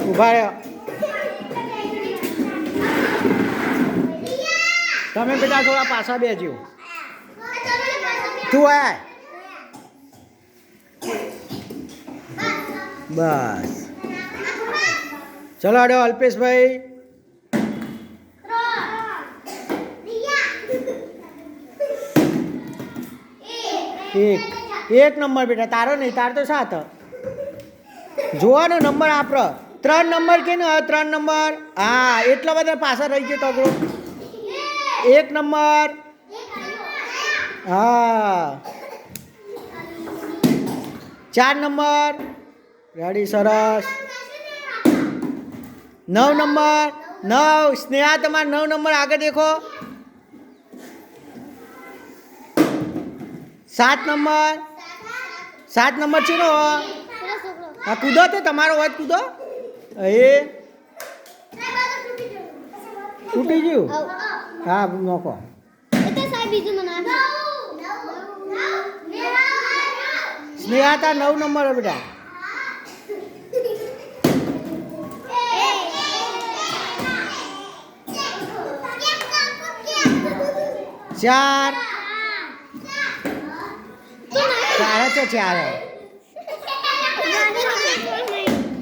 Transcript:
ઊભા રહ્યો. તમે બેટા થોડા પાછા બેસજો. તું આય બસ. ચલો અડો અલ્પેશભાઈ. એક નંબર બેટા તારો નહીં, તાર તો 7. જોવાનો નંબર આપણો 3 નંબર કે ને 3 નંબર. હા એટલા બધા પાછા રહી ગયો તગડો. 1 નંબર. હા 4 નંબર. રેડી સરસ. 9 નંબર. 9 સ્નેહા તમારે 9 નંબર આગળ દેખો. 7 નંબર. 7 નંબર છે નો. હા કૂદો તો તમારો વાત કૂદો. એ તૂટી ગયું. હા નોખો. સ્નેહા તા 9 નંબર બેટા. ચાર. ચાર છે 4.